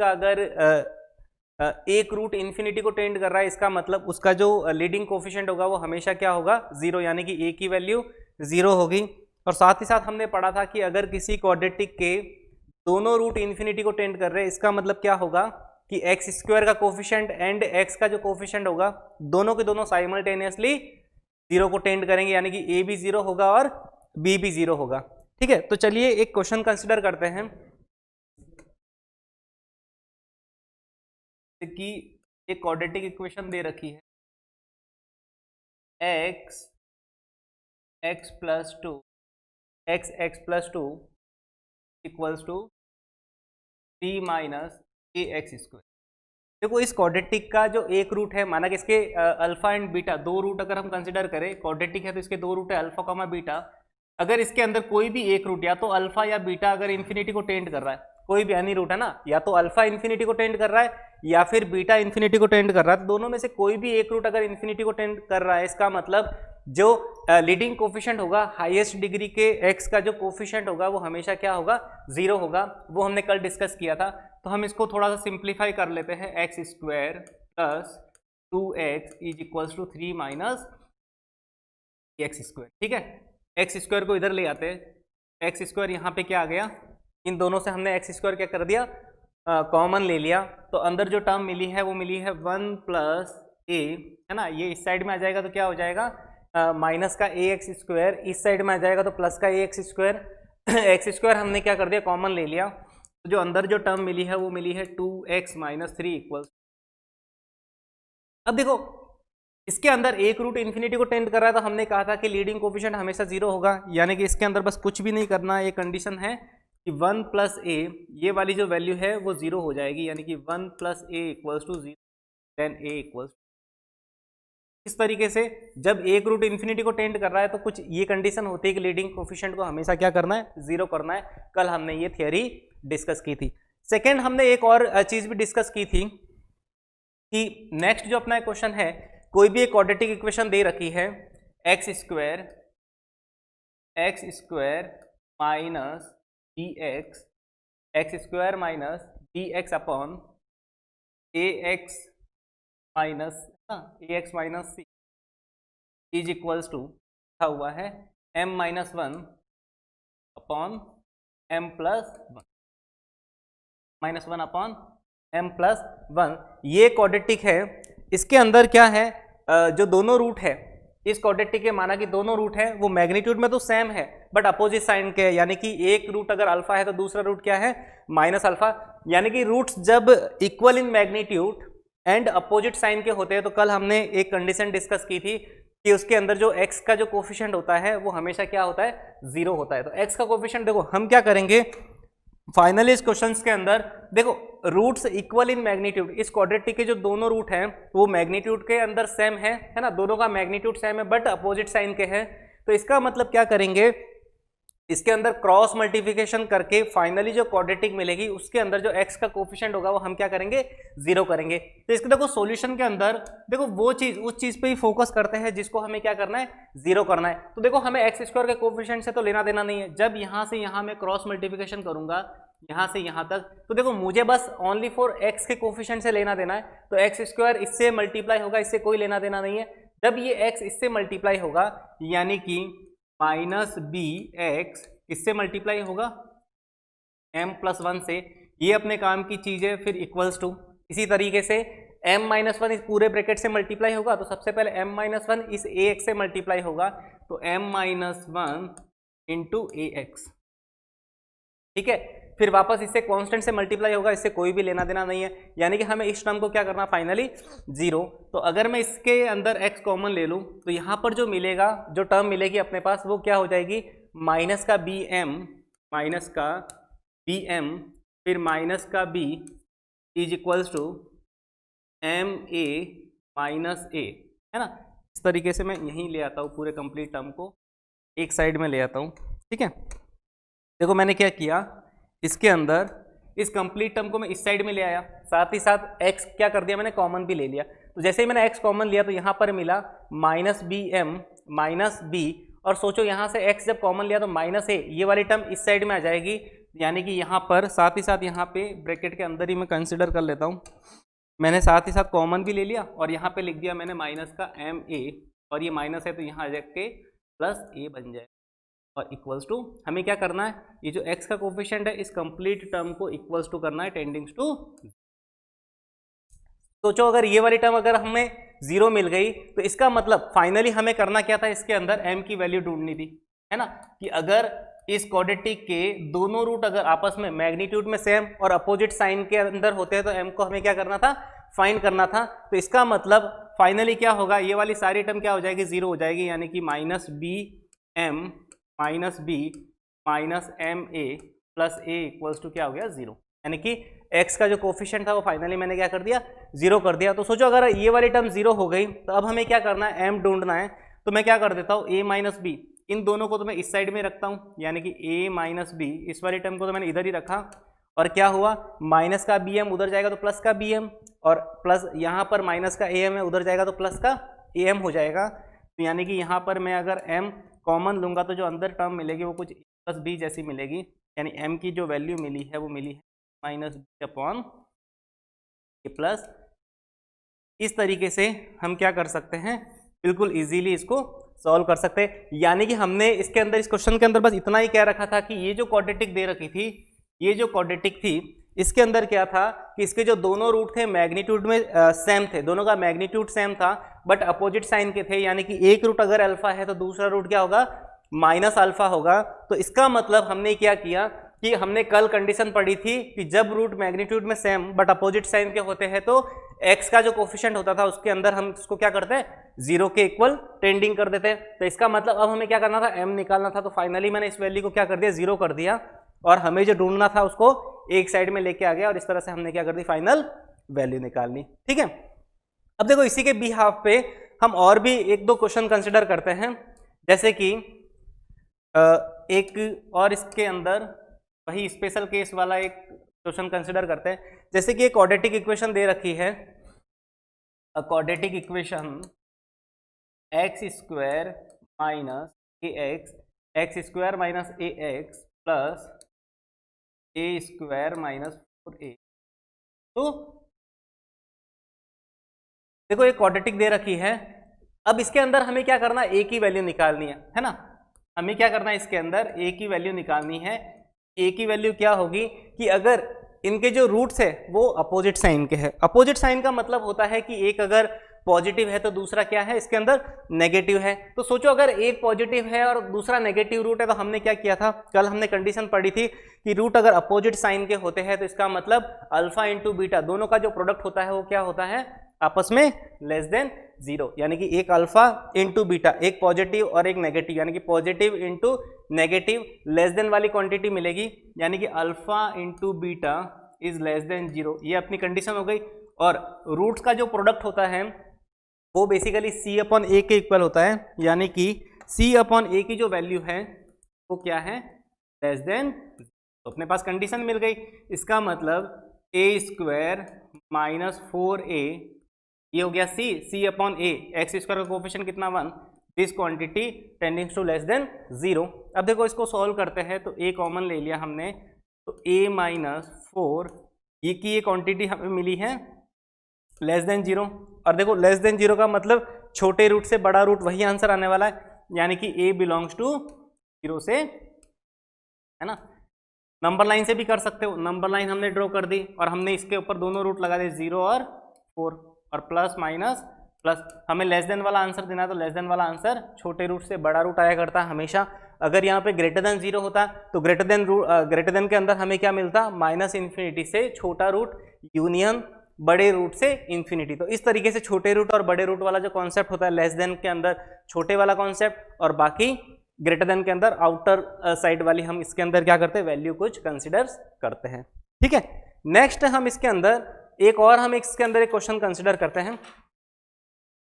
का अगर एक रूट इन्फिनिटी को टेंड कर रहा है, इसका मतलब उसका जो लीडिंग कोफिशिएंट होगा वो हमेशा क्या होगा, जीरो, यानी कि ए की वैल्यू जीरो होगी। और साथ ही साथ हमने पढ़ा था कि अगर किसी क्वाड्रेटिक के दोनों रूट इन्फिनिटी को टेंड कर रहे हैं, इसका मतलब क्या होगा कि एक्स स्क्वायर का कोफिशिएंट एंड एक्स का जो कोफिशिएंट होगा दोनों के दोनों साइमल्टेनियसली जीरो को टेंड करेंगे, यानी कि ए भी जीरो होगा और बी भी जीरो होगा। ठीक है, तो चलिए एक क्वेश्चन कंसिडर करते हैं कि एक क्वाड्रेटिक इक्वेशन दे रखी है, x plus two equals to 3 minus A x square. देखो इस क्वाड्रेटिक का जो एक रूट है, माना कि इसके अल्फा एंड बीटा दो रूट अगर हम कंसिडर करें, क्वाड्रेटिक है तो इसके दो रूट है अल्फा कॉमा बीटा। अगर इसके अंदर कोई भी एक रूट या तो अल्फा या बीटा अगर इन्फिनिटी को टेंड कर रहा है, कोई भी एनी रूट है ना, या तो अल्फा इन्फिनिटी को टेंड कर रहा है या फिर बीटा इन्फिनिटी को टेंड कर रहा है, तो दोनों में से कोई भी एक रूट अगर इन्फिनिटी को टेंड कर रहा है, इसका मतलब जो लीडिंग कोफिशिएंट होगा हाईएस्ट डिग्री के एक्स का जो कोफिशिएंट होगा वो हमेशा क्या होगा, जीरो होगा। वो हमने कल डिस्कस किया था। तो हम इसको थोड़ा सा सिंप्लीफाई कर लेते हैं, x square plus 2x is equals to 3 minus x square. ठीक है, एक्स स्क्वायर को इधर ले आते हैं, एक्स स्क्वायर यहाँ पे क्या आ गया, इन दोनों से हमने एक्स स्क्वायर क्या कर दिया, कॉमन ले लिया। तो अंदर जो टर्म मिली है वो मिली है 1 प्लस ए, है ना, ये इस साइड में आ जाएगा तो क्या हो जाएगा माइनस का ए एक्स स्क्वायर, इस साइड में आ जाएगा तो प्लस का ए एक्स स्क्वायर। एक्स स्क्वायर हमने क्या कर दिया, कॉमन ले लिया। तो जो अंदर जो टर्म मिली है वो मिली है 2x माइनस 3 इक्वल्स। अब देखो इसके अंदर एक रूट इन्फिनिटी को टेंड कर रहा है, तो हमने कहा था कि लीडिंग कोफिशिएंट हमेशा जीरो होगा, यानी कि इसके अंदर बस कुछ भी नहीं करना है। ये कंडीशन है कि 1 प्लस ए, ये वाली जो वैल्यू है वो जीरो हो जाएगी, यानी कि 1 plus a equals to 0, then a equals. इस तरीके से जब एक रूट इन्फिनिटी को टेंड कर रहा है तो कुछ ये कंडीशन होती है कि लीडिंग कोफिशिएंट को हमेशा क्या करना है, जीरो करना है। कल हमने ये थियरी डिस्कस की थी। सेकेंड, हमने एक और चीज भी डिस्कस की थी कि नेक्स्ट जो अपना क्वेश्चन है, कोई भी एक क्वाड्रेटिक इक्वेशन दे रखी है, x square minus d x upon A x minus c is equals to लिखा हुआ है m minus 1 upon m plus 1, minus 1 upon m plus 1। ये क्वाड्रेटिक है। इसके अंदर क्या है, जो दोनों रूट है इस क्वाड्रेटिक के, माना कि दोनों रूट है वो मैग्नीट्यूड में तो सेम है बट अपोजिट साइन के, यानी कि एक रूट अगर अल्फा है तो दूसरा रूट क्या है, माइनस अल्फा। यानी कि रूट्स जब equal in magnitude and opposite sign के होते हैं, तो कल हमने एक कंडीशन डिस्कस की थी कि उसके अंदर जो x का जो कोफिशिएंट होता है वो हमेशा क्या होता है, जीरो होता है। तो x का कोफिशिएंट देखो हम क्या करेंगे फाइनली इस क्वेश्चंस के अंदर, देखो रूट्स इक्वल इन मैग्नीट्यूड, इस क्वाड्रेटिक के जो दोनों रूट हैं वो मैग्नीट्यूड के अंदर सेम है ना, दोनों का मैग्नीट्यूड सेम है बट अपोजिट साइन के हैं। तो इसका मतलब क्या करेंगे, इसके अंदर क्रॉस मल्टीप्लिकेशन करके फाइनली जो क्वाड्रेटिक मिलेगी उसके अंदर जो x का कोफिशिएंट होगा वो हम क्या करेंगे, जीरो करेंगे। तो इसके देखो सॉल्यूशन के अंदर देखो वो चीज उस चीज पे ही फोकस करते हैं जिसको हमें क्या करना है, जीरो करना है। तो देखो हमें एक्स स्क्वायर के कोफिशिएंट से तो लेना देना नहीं है। जब यहाँ से यहाँ मैं क्रॉस मल्टीप्लिकेशन करूंगा यहाँ से यहाँ तक, तो देखो मुझे बस ओनली फॉर x के कोफिशिएंट से लेना देना है। तो एक्स स्क्वायर इससे मल्टीप्लाई होगा, इससे कोई लेना देना नहीं है। जब ये x इससे मल्टीप्लाई होगा यानी कि माइनस बी एक्स इससे मल्टीप्लाई होगा m प्लस 1 से, ये अपने काम की चीज है। फिर इक्वल्स टू इसी तरीके से m माइनस 1 इस पूरे ब्रैकेट से मल्टीप्लाई होगा, तो सबसे पहले m माइनस 1 इस ax से मल्टीप्लाई होगा, तो m माइनस 1 इंटू ax। ठीक है, फिर वापस इससे कांस्टेंट से मल्टीप्लाई होगा, इससे कोई भी लेना देना नहीं है। यानी कि हमें इस टर्म को क्या करना, फाइनली जीरो। तो अगर मैं इसके अंदर x कॉमन ले लूं तो यहाँ पर जो मिलेगा, जो टर्म मिलेगी अपने पास वो क्या हो जाएगी, माइनस का बी एम फिर माइनस का b is equals to M A minus A, है ना। इस तरीके से मैं यहीं ले आता हूँ, पूरे कंप्लीट टर्म को एक साइड में ले आता हूँ। ठीक है, देखो मैंने क्या किया, इसके अंदर इस कंप्लीट टर्म को मैं इस साइड में ले आया, साथ ही साथ x क्या कर दिया मैंने, कॉमन भी ले लिया। तो जैसे ही मैंने x कॉमन लिया तो यहाँ पर मिला minus b m minus b, और सोचो यहाँ से x जब कॉमन लिया तो माइनस ए, ये वाली टर्म इस साइड में आ जाएगी, यानी कि यहाँ पर साथ ही साथ यहाँ पे ब्रैकेट के अंदर ही मैं कंसिडर कर लेता हूँ, मैंने साथ ही साथ कॉमन भी ले लिया और यहाँ पे लिख दिया मैंने माइनस का एम ए, और ये माइनस है तो यहाँ आ जाके प्लस ए बन जाए, और इक्वल्स टू हमें क्या करना है, ये जो x का कोफिशिएंट है इस कंप्लीट टर्म को इक्वल्स टू करना है टेंडिंग्स टू। सोचो अगर ये वाली टर्म अगर हमें जीरो मिल गई तो इसका मतलब फाइनली हमें करना क्या था, इसके अंदर m की वैल्यू ढूंढनी थी, है ना, कि अगर इस क्वाड्रेटिक के दोनों रूट अगर आपस में मैग्नीट्यूड में सेम और अपोजिट साइन के अंदर होते हैं तो m को हमें क्या करना था, फाइंड करना था। तो इसका मतलब फाइनली क्या होगा, ये वाली सारी टर्म क्या हो जाएगी, जीरो हो जाएगी, यानी कि minus b m minus m a plus a equals to क्या हो गया, जीरो, यानी कि x का जो कोफिशिएंट था वो फाइनली मैंने क्या कर दिया, जीरो कर दिया। तो सोचो अगर ये वाली टर्म जीरो हो गई तो अब हमें क्या करना है, m ढूंढना है। तो मैं क्या कर देता हूँ, a माइनस बी, इन दोनों को तो मैं इस साइड में रखता हूँ, यानी कि a माइनस बी, इस वाली टर्म को तो मैंने इधर ही रखा, और क्या हुआ, माइनस का बी एम उधर जाएगा तो प्लस का बी एम, और प्लस यहाँ पर माइनस का ए एम है उधर जाएगा तो प्लस का ए एम हो जाएगा। तो यानी कि यहाँ पर मैं अगर m कॉमन लूंगा तो जो अंदर टर्म मिलेगी वो कुछ प्लस बी जैसी मिलेगी, यानी m की जो वैल्यू मिली है वो मिली है माइनस बी अपॉन ए प्लस। इस तरीके से हम क्या कर सकते हैं, बिल्कुल इजीली इसको सॉल्व कर सकते हैं। यानी कि हमने इसके अंदर, इस क्वेश्चन के अंदर बस इतना ही कह रखा था कि ये जो क्वाड्रेटिक दे रखी थी, ये जो क्वाड्रेटिक थी इसके अंदर क्या था कि इसके जो दोनों रूट थे मैग्नीट्यूड में सेम थे, दोनों का मैग्नीट्यूड सेम था बट अपोजिट साइन के थे, यानी कि एक रूट अगर अल्फा है तो दूसरा रूट क्या होगा, माइनस अल्फा होगा। तो इसका मतलब हमने क्या किया कि हमने कल कंडीशन पढ़ी थी कि जब रूट मैग्नीट्यूड में सेम बट अपोजिट साइन के होते हैं तो x का जो कोफिशिएंट होता था उसके अंदर हम इसको क्या करते हैं, जीरो के इक्वल टेंडिंग कर देते हैं। तो इसका मतलब अब हमें क्या करना था, m निकालना था। तो फाइनली मैंने इस वैल्यू को क्या कर दिया, जीरो कर दिया, और हमें जो ढूंढना था उसको एक साइड में लेके आ गया, और इस तरह से हमने क्या कर दी, फाइनल वैल्यू निकाल ली। ठीक है, अब देखो इसी के बिहाफ पे हम और भी एक दो क्वेश्चन कंसिडर करते हैं, जैसे कि एक और इसके अंदर वही स्पेशल केस वाला एक क्वेश्चन कंसिडर करते हैं। जैसे कि एक क्वाड्रेटिक इक्वेशन दे रखी है, quadratic equation x square minus A x square minus A X plus A square minus 4a। तो देखो एक क्वाड्रेटिक दे रखी है, अब इसके अंदर हमें क्या करना है, a की वैल्यू निकालनी है ना, हमें क्या करना है, इसके अंदर a की वैल्यू निकालनी है। a की वैल्यू क्या होगी कि अगर इनके जो रूट्स है वो अपोजिट साइन के हैं, अपोजिट साइन का मतलब होता है कि एक अगर पॉजिटिव है तो दूसरा क्या है, इसके अंदर नेगेटिव है। तो सोचो अगर एक पॉजिटिव है और दूसरा नेगेटिव रूट है तो हमने क्या किया था, कल हमने कंडीशन पढ़ी थी कि रूट अगर अपोजिट साइन के होते हैं तो इसका मतलब अल्फा इंटू बीटा दोनों का जो प्रोडक्ट होता है वो क्या होता है, आपस में लेस देन जीरो, यानी कि एक अल्फा इंटू बीटा, एक पॉजिटिव और एक नेगेटिव, यानी कि positive into negative less than वाली क्वांटिटी मिलेगी, यानी कि alpha into beta is less than zero. ये अपनी कंडीशन हो गई। और रूट्स का जो प्रोडक्ट होता है वो बेसिकली सी अपॉन ए के इक्वल होता है, यानी कि सी अपॉन ए की जो वैल्यू है वो क्या है, लेस देन। तो अपने पास कंडीशन मिल गई, इसका मतलब ए स्क्वायर माइनस 4a, ये हो गया सी अपॉन ए, एक्स स्क्वायर का कोफिशिएंट कितना 1, this quantity tendings to less than zero. अब देखो इसको सॉल्व करते हैं तो a कॉमन ले लिया हमने, तो a माइनस 4 ये की ये क्वांटिटी हमें मिली है लेस देन जीरो। और देखो लेस देन जीरो का मतलब छोटे रूट से बड़ा रूट वही आंसर आने वाला है, यानी कि a बिलोंग्स टू जीरो से, है ना। नंबर लाइन से भी कर सकते हो, नंबर लाइन हमने ड्रॉ कर दी और हमने इसके ऊपर दोनों रूट लगा दिए 0 और 4, और प्लस माइनस प्लस। हमें लेस देन वाला आंसर देना है तो लेस देन वाला आंसर छोटे रूट से बड़ा रूट आया करता है हमेशा। अगर यहाँ पे ग्रेटर देन जीरो होता तो ग्रेटर देन के अंदर हमें क्या मिलता, माइनस इन्फिनिटी से छोटा रूट यूनियन बड़े रूट से इन्फिनिटी। तो इस तरीके से छोटे रूट और बड़े रूट वाला जो कॉन्सेप्ट होता है लेस देन के अंदर छोटे वाला कॉन्सेप्ट, और बाकी ग्रेटर देन के अंदर आउटर साइड वाली हम इसके अंदर क्या करते हैं, वैल्यू कुछ कंसिडर करते हैं। ठीक है, नेक्स्ट हम इसके अंदर इसके अंदर एक क्वेश्चन कंसिडर करते हैं।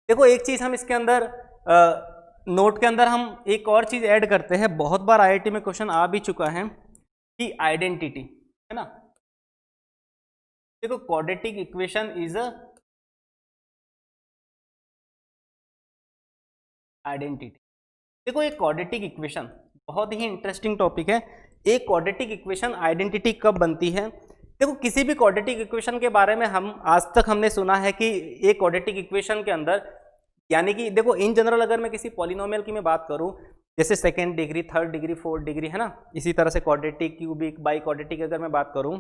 देखो एक चीज हम इसके अंदर नोट के अंदर हम एक और चीज ऐड करते हैं, बहुत बार आईआईटी में क्वेश्चन आ भी चुका है कि आइडेंटिटी, है ना। देखो quadratic equation is a identity. देखो एक क्वाड्रेटिक इक्वेशन बहुत ही इंटरेस्टिंग टॉपिक है। एक क्वाड्रेटिक इक्वेशन आइडेंटिटी कब बनती है? देखो किसी भी क्वाड्रेटिक इक्वेशन के बारे में हम आज तक हमने सुना है कि एक क्वाड्रेटिक इक्वेशन के अंदर, यानी कि देखो इन जनरल अगर मैं किसी पॉलिनोमियल की मैं बात करूं, जैसे second degree, third degree, fourth degree, है ना, इसी तरह से क्वाड्रेटिक, क्यूबिक, बाई क्वाड्रेटिक अगर मैं बात करूं,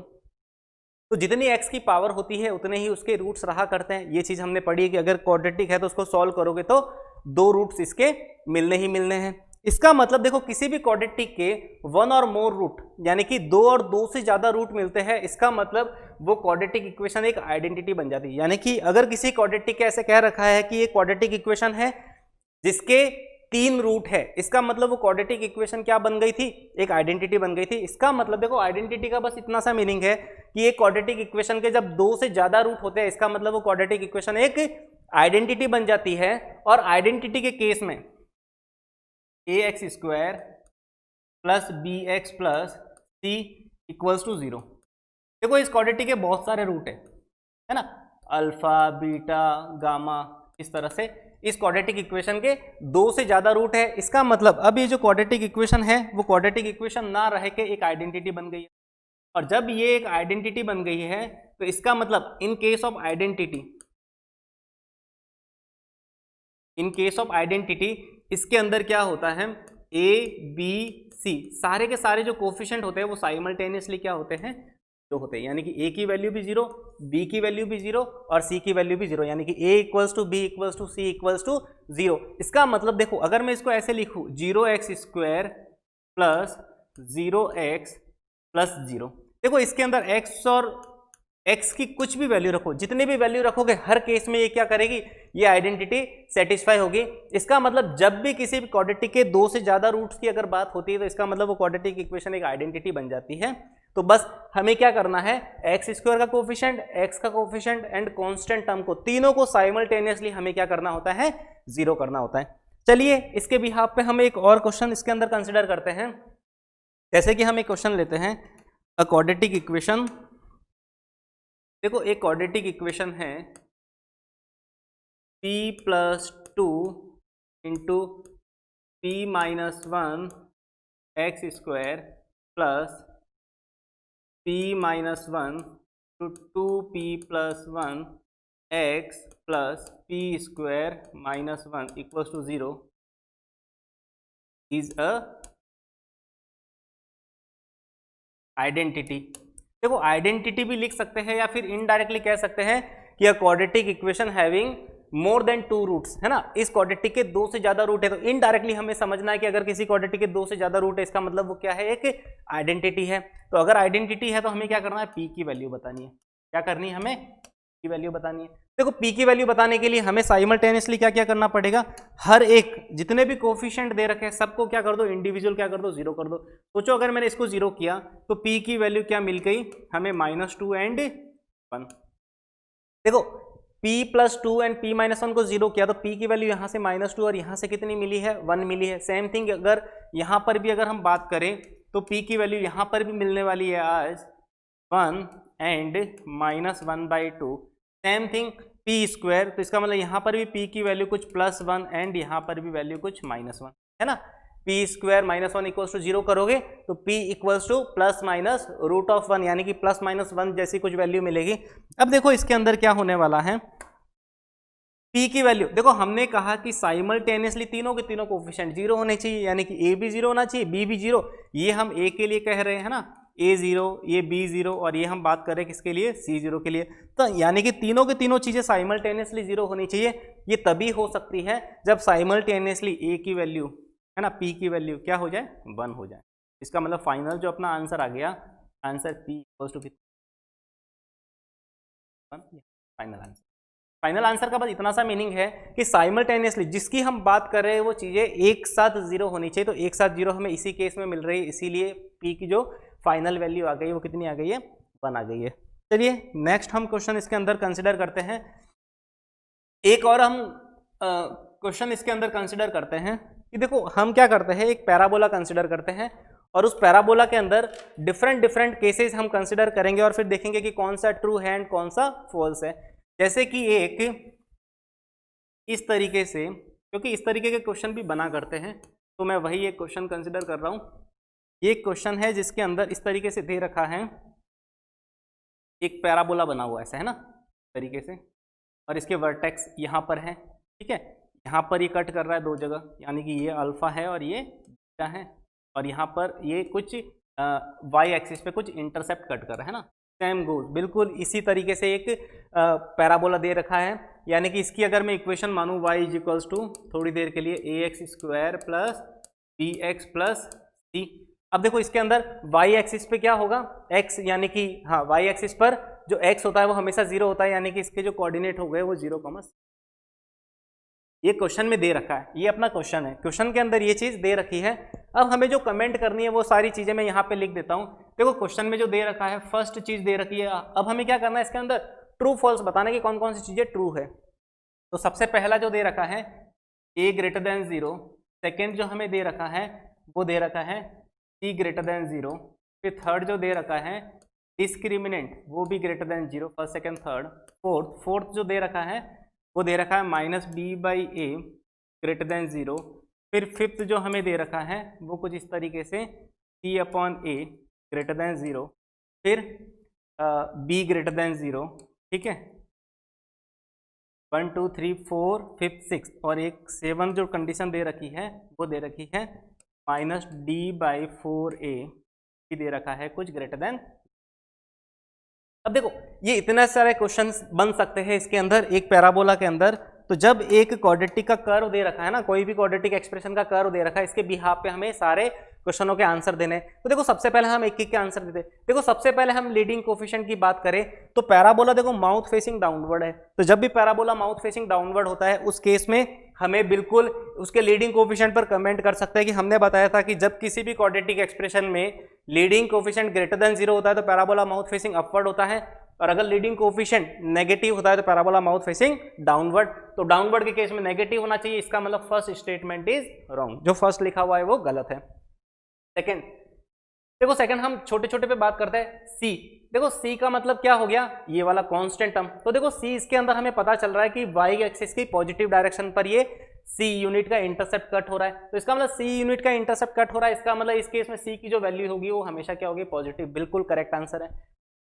तो जितनी x की पावर होती है उतने ही उसके रूट्स रहा करते हैं। ये चीज हमने पढ़ी है कि अगर क्वाड्रेटिक है तो उसको सॉल्व करोगे तो 2 रूट्स इसके मिलने ही मिलने हैं। इसका मतलब देखो किसी भी क्वाड्रेटिक के 1 और मोर रूट, यानी कि 2 और 2 से ज्यादा रूट मिलते हैं, इसका मतलब वो क्वाड्रेटिक इक्वेशन एक आइडेंटिटी बन जाती है। यानी कि अगर किसी क्वाड्रेटिक के ऐसे कह रखा है कि ये क्वाड्रेटिक इक्वेशन है जिसके 3 रूट है, इसका मतलब वो क्वाड्रेटिक इक्वेशन क्या बन गई थी? एक आइडेंटिटी बन गई थी। इसका मतलब देखो आइडेंटिटी का बस इतना सा मीनिंग है कि एक क्वाड्रेटिक इक्वेशन के जब 2 से ज्यादा रूट होते हैं, इसका मतलब वो क्वाड्रेटिक इक्वेशन एक आइडेंटिटी बन जाती है। और आइडेंटिटी के केस में ax square plus bx plus c equals to 0। देखो इस क्वाड्रेटिक के बहुत सारे रूट है ना, अल्फा, बीटा, गामा, इस तरह से इस क्वाड्रेटिक इक्वेशन के 2 से ज्यादा रूट है। इसका मतलब अब ये जो क्वाड्रेटिक इक्वेशन है वो क्वाड्रेटिक इक्वेशन ना रह के एक आइडेंटिटी बन गई है। और जब ये एक आइडेंटिटी बन गई है तो इसका मतलब इन केस ऑफ आइडेंटिटी इसके अंदर क्या होता है, a b c सारे के सारे जो कोफिशिएंट होते हैं वो साइमल्टेनियसली क्या होते हैं, जो होते हैं। यानी कि a की वैल्यू भी 0, b की वैल्यू भी 0 और c की वैल्यू भी 0, यानी कि a equals to b equals to c equals to 0। इसका मतलब देखो अगर मैं इसको ऐसे लिखूं 0x square plus 0x plus 0, देखो इसके अंदर x और x की कुछ भी वैल्यू रखो, जितनी भी वैल्यू रखोगे हर केस में ये क्या करेगी, ये आइडेंटिटी सेटिस्फाई होगी। इसका मतलब जब भी किसी भी क्वाड्रेटिक के 2 से ज्यादा रूट्स की अगर बात होती है तो इसका मतलब वो क्वाड्रेटिक इक्वेशन एक आइडेंटिटी बन जाती है। तो बस हमें क्या करना है, एक्स स्क्वायर का कोफिशिएंट, एक्स का कोफिशिएंट एंड कांस्टेंट टर्म को, तीनों को साइमल्टेनियसली हमें क्या करना होता है, 0 करना होता है। चलिए इसके बिहाफ पे हम एक और क्वेश्चन इसके अंदर कंसिडर करते हैं। जैसे कि हम एक क्वेश्चन लेते हैं, अ क्वाड्रेटिक इक्वेशन। देखो एक क्वाड्रेटिक इक्वेशन है p plus 2 into p minus 1 x square plus p minus 1 two 2p plus 1 x plus p square minus 1 equals to 0 is a identity. देखो आइडेंटिटी भी लिख सकते हैं या फिर इनडायरेक्टली कह सकते हैं कि a quadratic equation having more than 2 roots, है ना। इस क्वाड्रेटिक के 2 से ज्यादा रूट है, तो इनडायरेक्टली हमें समझना है कि अगर किसी क्वाड्रेटिक के 2 से ज्यादा रूट है इसका मतलब वो क्या है, एक आइडेंटिटी है। तो अगर आइडेंटिटी है तो हमें क्या करना है, पी की वैल्यू बतानी है। क्या करनी है हमें, की वैल्यू बतानी है। देखो पी की वैल्यू बताने के लिए हमें साइमल्टेनियसली क्या क्या करना पड़ेगा, हर एक जितने भी कोफिशिएंट दे रखे हैं सबको क्या कर दो, इंडिविजुअल क्या कर दो, 0 कर दो। सोचो अगर मैंने इसको 0 किया तो पी की वैल्यू क्या मिल गई हमें, -2 एंड 1। देखो p plus 2 and p minus 1 को 0 किया तो p की वैल्यू यहां से -2 और यहां से कितनी मिली है, 1 मिली है। सेम थिंग अगर यहां पर भी अगर हम बात करें तो p की वैल्यू यहां पर भी मिलने वाली है आज 1 and -1/2। Same thing p square, तो इसका मतलब यहां पर भी p की वैल्यू कुछ +1 एंड यहां पर भी वैल्यू कुछ -1, है ना। p स्क्वायर -1 इक्वल्स टू 0 करोगे तो p इक्वल्स टू ±√1, यानी कि +-1 जैसी कुछ वैल्यू मिलेगी। अब देखो इसके अंदर क्या होने वाला है, p की वैल्यू देखो हमने कहा कि साइमल्टेनियसली तीनों के तीनों कोफिशिएंट 0 होने चाहिए, यानी कि a भी 0 होना चाहिए, b भी 0। ये हम a के लिए कह रहे हैं ना, a 0, ये b 0 और ये हम बात कर रहे हैं किसके लिए, c 0 के लिए। तो यानी कि तीनों के तीनों चीजें साइमल्टेनियसली 0 होनी चाहिए। ये तभी हो सकती है जब साइमल्टेनियसली a की वैल्यू, है ना, p की वैल्यू क्या हो जाए, 1 हो जाए। इसका मतलब फाइनल जो अपना आंसर आ गया, answer p equals to final answer. Final answer का बस इतना सा मीनिंग है कि साइमल्टेनियसली जिसकी हम बात कर रहे हैं वो चीजें एक साथ 0 होनी चाहिए। तो एक साथ 0 हमें इसी केस में मिल रही है, इसीलिए p की जो फाइनल वैल्यू आ गई है वो कितनी आ गई है, 1 आ गई है। चलिए नेक्स्ट हम क्वेश्चन इसके अंदर कंसिडर करते हैं। एक और हम क्वेश्चन इसके अंदर कंसिडर करते हैं कि देखो हम क्या करते हैं, एक पैराबोला कंसिडर करते हैं और उस पैराबोला के अंदर डिफरेंट केसेस हम कंसिडर करेंगे और फिर देखेंगे कि कौन सा ट्रू है एंड कौन सा फॉल्स है। जैसे कि एक इस तरीके से, क्योंकि इस तरीके के क्वेश्चन भी बना करते हैं तो मैं वही एक क्वेश्चन कंसिडर कर रहा हूं ये क्वेश्चन है जिसके अंदर इस तरीके से दे रखा है, एक पैराबोला बना हुआ ऐसा है ना तरीके से, और इसके वर्टेक्स यहाँ पर है, ठीक है। यहाँ पर ये कट कर रहा है दो जगह, यानी कि ये अल्फा है और ये बीटा है, और यहाँ पर ये कुछ वाई एक्सिस पे कुछ इंटरसेप्ट कट कर रहा है ना। सेम गोज बिल्कुल इसी तरीके से एक पैराबोला दे रखा है, यानी कि इसकी अगर मैं इक्वेशन मानूँ y इज इक्वल्स टू थोड़ी देर के लिए A x square plus B X plus C. अब देखो इसके अंदर y एक्सिस पे क्या होगा, x, यानी कि हाँ y एक्सिस पर जो x होता है वो हमेशा 0 होता है, यानी कि इसके जो कोऑर्डिनेट हो गए वो 0, ये क्वेश्चन में दे रखा है, ये अपना क्वेश्चन है, क्वेश्चन के अंदर ये चीज दे रखी है। अब हमें जो कमेंट करनी है वो सारी चीजें मैं यहाँ पे लिख देता हूँ। देखो क्वेश्चन में जो दे रखा है फर्स्ट चीज दे रखी है, अब हमें क्या करना है इसके अंदर ट्रू फॉल्स बताना कि कौन कौन सी चीजें ट्रू है। तो सबसे पहला जो दे रखा है a ग्रेटर देन 0, सेकेंड जो हमें दे रखा है वो दे रखा है c ग्रेटर देन 0, फिर थर्ड जो दे रखा है डिस्क्रिमिनेंट वो भी greater than 0, first second third. Fourth जो दे रखा है वो दे रखा है minus b by a greater than 0, फिर फिफ्थ जो हमें दे रखा है वो कुछ इस तरीके से c अपॉन ए ग्रेटर देन 0, फिर b ग्रेटर देन 0, ठीक है। 1 2 3 4 5 6 और एक 7 जो कंडीशन दे रखी है वो दे रखी है माइनस डी बाई 4a की दे रखा है कुछ ग्रेटर देन। अब देखो ये इतने सारे क्वेश्चंस बन सकते हैं इसके अंदर एक पैराबोला के अंदर। तो जब एक क्वाड्रेटिक का कर्व दे रखा है ना, कोई भी क्वाड्रेटिक एक्सप्रेशन का कर्व दे रखा है, इसके बिहाफ पे हमें सारे क्वेश्चनों के आंसर देने। तो देखो सबसे पहले हम एक एक के आंसर देते। देखो सबसे पहले हम लीडिंग कोफिशिएंट की बात करें तो पैराबोला देखो माउथ फेसिंग डाउनवर्ड है, तो जब भी पैराबोला माउथ फेसिंग डाउनवर्ड होता है उस केस में हमें बिल्कुल उसके लीडिंग कोफिशिएंट पर कमेंट कर सकते हैं कि हमने बताया था कि जब किसी भी क्वाड्रेटिक एक्सप्रेशन में लीडिंग कोफिशिएंट ग्रेटर देन 0 होता है तो पैराबोला माउथ फेसिंग अपवर्ड होता है, और अगर लीडिंग कोफिशिएंट नेगेटिव होता है तो पैराबोला माउथ फेसिंग डाउनवर्ड। तो डाउनवर्ड के केस में नेगेटिव होना चाहिए, इसका मतलब फर्स्ट स्टेटमेंट इज रॉन्ग, जो फर्स्ट लिखा हुआ है वो गलत है। सेकंड देखो, सेकंड हम छोटे छोटे पे बात करते हैं। सी देखो, सी का मतलब क्या हो गया, ये वाला कांस्टेंट टर्म। तो देखो सी इसके अंदर हमें पता चल रहा है कि वाई एक्सिस की पॉजिटिव डायरेक्शन पर ये सी यूनिट का इंटरसेप्ट कट हो रहा है, तो इसका मतलब सी यूनिट का इंटरसेप्ट कट हो रहा है, इसका मतलब इस केस में सी की जो वैल्यू होगी वो हमेशा क्या होगी, पॉजिटिव। बिल्कुल करेक्ट आंसर है।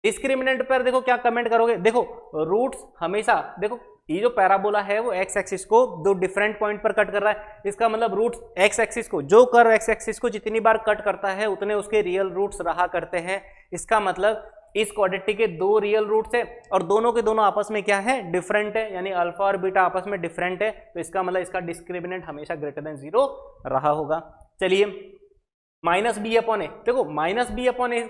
डिस्क्रिमिनेंट पर देखो क्या कमेंट करोगे, देखो रूट्स हमेशा, देखो ये जो पैराबोला है वो एक्स एक्सिस को दो डिफरेंट पॉइंट पर कट कर रहा है, इसका मतलब रूट्स एक्स एक्सिस को, जो कर्व एक्स एक्सिस को जितनी बार कट करता है उतने उसके रियल रूट्स रहा करते हैं। इसका मतलब इस क्वाड्रेटिक के दो रियल रूट्स है और दोनों के दोनों आपस में क्या है, डिफरेंट है, यानी अल्फा और बीटा आपस में डिफरेंट है, तो इसका मतलब इसका डिस्क्रिमिनेंट हमेशा ग्रेटर देन 0 रहा होगा। चलिए माइनस बी अपॉन ए, देखो माइनस बी अपॉन ए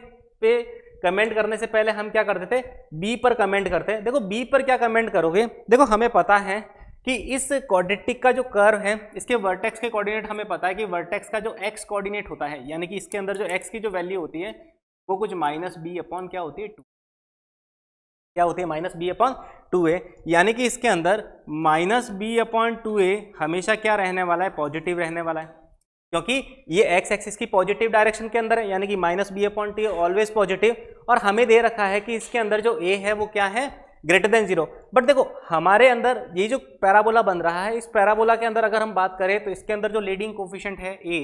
पे कमेंट करने से पहले हम क्या करते थे, बी पर कमेंट करते हैं। देखो बी पर क्या कमेंट करोगे, देखो हमें पता है कि इस क्वाड्रेटिक का जो कर्व है इसके वर्टेक्स के कोऑर्डिनेट हमें पता है कि वर्टेक्स का जो एक्स कोऑर्डिनेट होता है, यानी कि इसके अंदर जो एक्स की जो वैल्यू होती है वो कुछ माइनस बी अपॉन क्या होती है 2, क्या होती है माइनस बी अपॉन 2a, यानी कि इसके अंदर माइनस बी अपॉन 2a हमेशा क्या रहने वाला है, पॉजिटिव रहने वाला है, क्योंकि ये एक्स एक्सिस की पॉजिटिव डायरेक्शन के अंदर है, यानी कि minus b upon t always positive. और हमें दे रखा है कि इसके अंदर जो ए है वो क्या है, ग्रेटर देन 0। बट देखो हमारे अंदर ये जो पैराबोला बन रहा है, इस पैराबोला के अंदर अगर हम बात करें तो इसके अंदर जो लीडिंग कोफिशिएंट है ए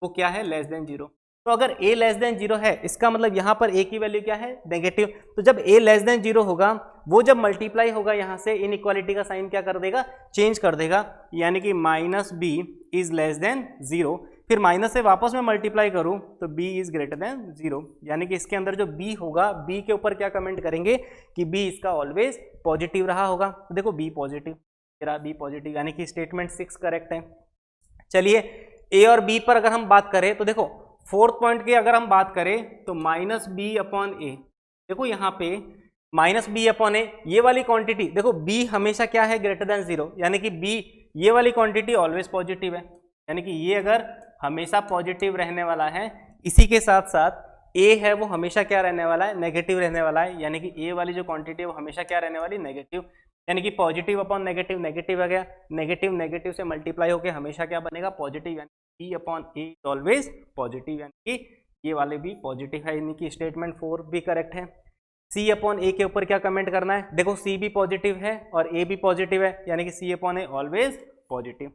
वो क्या है, लेस देन 0। तो अगर a लेस देन 0 है, इसका मतलब यहाँ पर a की वैल्यू क्या है, नेगेटिव। तो जब a लेस देन 0 होगा वो जब मल्टीप्लाई होगा यहाँ से इनइक्वालिटी का साइन क्या कर देगा, चेंज कर देगा, यानी कि minus b is less than 0। फिर माइनस से वापस में मल्टीप्लाई करूँ तो b इज ग्रेटर देन 0, यानी कि इसके अंदर जो b होगा, b के ऊपर क्या कमेंट करेंगे कि b इसका ऑलवेज पॉजिटिव रहा होगा। तो देखो b पॉजिटिव, मेरा b पॉजिटिव, यानी कि स्टेटमेंट 6 करेक्ट है। चलिए a और b पर अगर हम बात करें तो देखो फोर्थ पॉइंट की अगर हम बात करें तो माइनस बी अपॉन ए, देखो यहाँ पे माइनस बी अपॉन ए, ये वाली क्वांटिटी देखो b हमेशा क्या है, ग्रेटर देन 0, यानी कि b ये वाली क्वांटिटी ऑलवेज पॉजिटिव है, यानी कि ये अगर हमेशा पॉजिटिव रहने वाला है। इसी के साथ साथ a है वो हमेशा क्या रहने वाला है, नेगेटिव रहने वाला है, यानी कि a वाली जो क्वांटिटी है वो हमेशा क्या रहने वाली, नेगेटिव, यानी कि पॉजिटिव अपॉन नेगेटिव, नेगेटिव आ गया, नेगेटिव नेगेटिव से मल्टीप्लाई होकर हमेशा क्या बनेगा, पॉजिटिव, यानी b upon a always positive, यानी कि ये वाले भी पॉजिटिव है, यानी कि स्टेटमेंट 4 भी करेक्ट है। c अपॉन a के ऊपर क्या कमेंट करना है, देखो c भी पॉजिटिव है और a भी पॉजिटिव है, यानी कि c upon a always positive.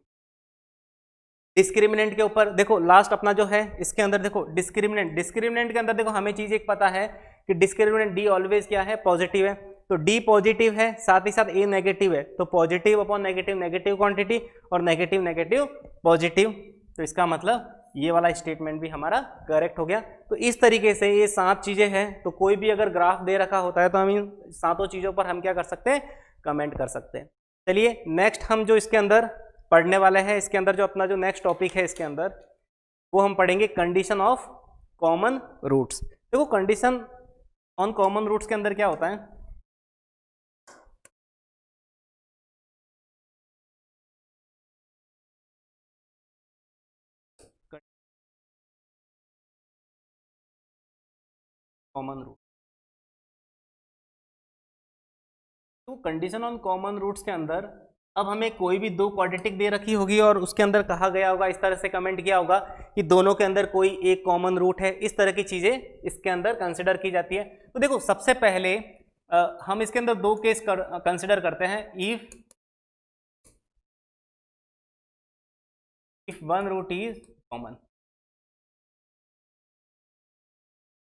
Discriminant के ऊपर देखो लास्ट अपना जो है इसके अंदर देखो डिस्क्रिमिनेंट के अंदर देखो हमें चीज एक पता है कि डिस्क्रिमिनेंट डी ऑलवेज क्या है, पॉजिटिव है। तो डी पॉजिटिव है, साथ ही साथ ए नेगेटिव है, तो positive upon negative negative quantity और नेगेटिव नेगेटिव पॉजिटिव। तो इसका मतलब ये वाला स्टेटमेंट भी हमारा करेक्ट हो गया। तो इस तरीके से ये 7 चीजें हैं। तो कोई भी अगर ग्राफ दे रखा होता है तो हम इन 7 चीजों पर हम क्या कर सकते हैं, कमेंट कर सकते हैं। चलिए नेक्स्ट हम जो इसके अंदर पढ़ने वाले हैं, इसके अंदर जो अपना जो नेक्स्ट टॉपिक है इसके अंदर वो हम पढ़ेंगे कंडीशन ऑफ कॉमन रूट्स। देखो कंडीशन ऑन कॉमन रूट्स के अंदर क्या होता है, कॉमन रूट। तो कंडीशन ऑन कॉमन रूट्स के अंदर अब हमें कोई भी 2 क्वाड्रेटिक दे रखी होगी और उसके अंदर कहा गया होगा, इस तरह से कमेंट किया होगा कि दोनों के अंदर कोई एक कॉमन रूट है। इस तरह की चीजें इसके अंदर कंसिडर की जाती है। तो देखो सबसे पहले हम इसके अंदर 2 केस कंसिडर करते हैं। If one root is common.